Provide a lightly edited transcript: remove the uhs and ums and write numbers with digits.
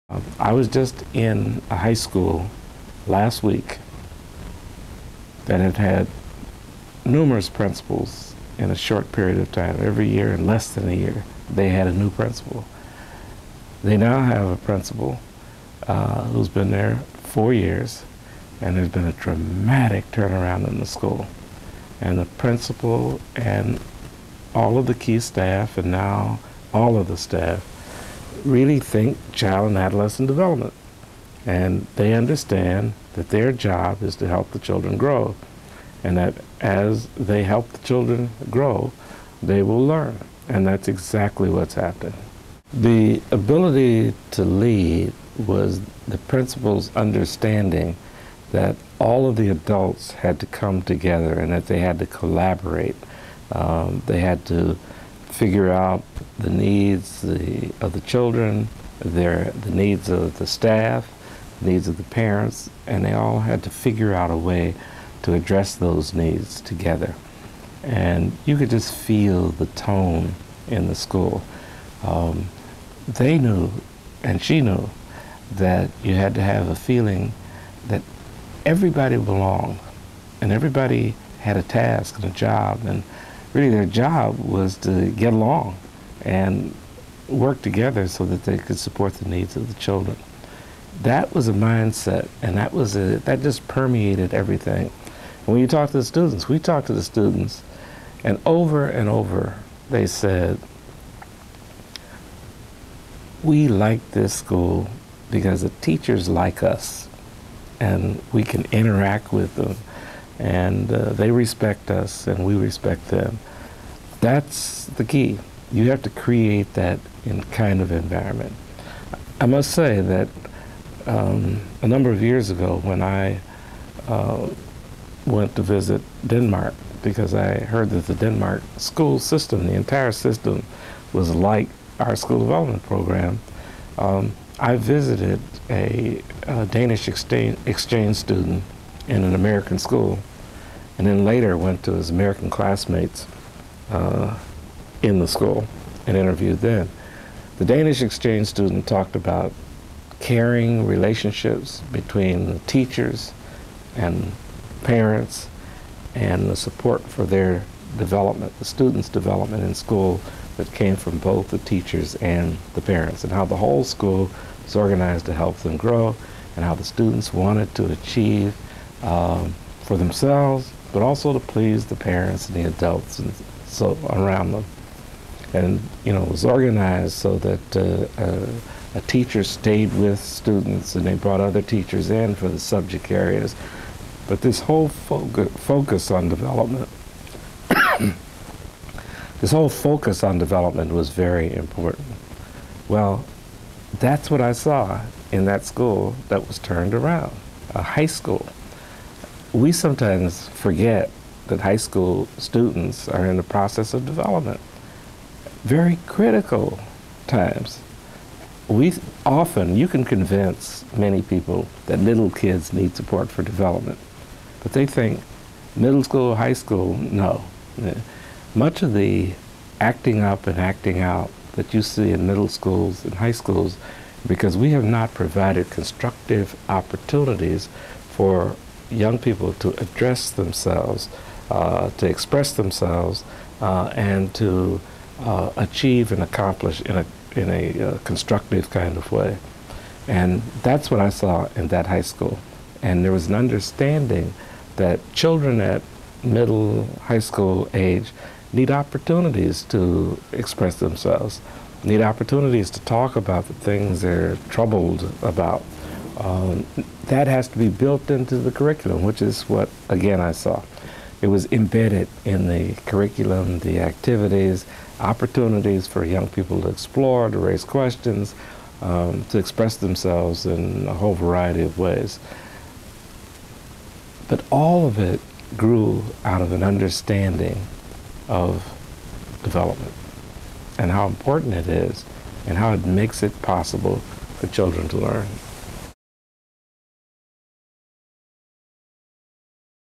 I was just in a high school last week that had had numerous principals in a short period of time. Every year, in less than a year, they had a new principal. They now have a principal who's been there 4 years, and there's been a dramatic turnaround in the school. And the principal and all of the key staff, and now all of the staff, really think child and adolescent development. And they understand that their job is to help the children grow, and that as they help the children grow, they will learn. And that's exactly what's happening. The ability to lead was the principal's understanding that all of the adults had to come together and that they had to collaborate. They had to figure out the needs of the children, the needs of the staff, the needs of the parents, and they all had to figure out a way to address those needs together. And you could just feel the tone in the school. They knew, and she knew, that you had to have a feeling that everybody belonged, and everybody had a task and a job, and really their job was to get along and work together so that they could support the needs of the children. That was a mindset, and that just permeated everything. And when you talk to the students, we talked to the students, and over they said, we like this school because the teachers like us, and we can interact with them, and they respect us, and we respect them. That's the key. You have to create that kind of environment. I must say that a number of years ago, when I went to visit Denmark, because I heard that the Denmark school system, the entire system, was like our school development program, I visited a Danish exchange student in an American school, and then later went to his American classmates in the school and interviewed them. The Danish exchange student talked about caring relationships between the teachers and parents, and the support for their development, the students' development in school, that came from both the teachers and the parents, and how the whole school was organized to help them grow, and how the students wanted to achieve for themselves, but also to please the parents and the adults and so around them. And it was organized so that a teacher stayed with students, and they brought other teachers in for the subject areas. But this whole focus on development, this whole focus on development was very important. Well, that's what I saw in that school that was turned around, a high school. We sometimes forget that high school students are in the process of development. Very critical times. You can convince many people that little kids need support for development, but they think middle school, high school, no. Much of the acting up and acting out that you see in middle schools and high schools, because we have not provided constructive opportunities for young people to address themselves, to express themselves, and to achieve and accomplish in a constructive kind of way. And that's what I saw in that high school. And there was an understanding that children at middle, high school age need opportunities to express themselves, need opportunities to talk about the things they're troubled about. That has to be built into the curriculum, which is what, again, I saw. It was embedded in the curriculum, the activities, opportunities for young people to explore, to raise questions, to express themselves in a whole variety of ways. But all of it grew out of an understanding of development and how important it is and how it makes it possible for children to learn.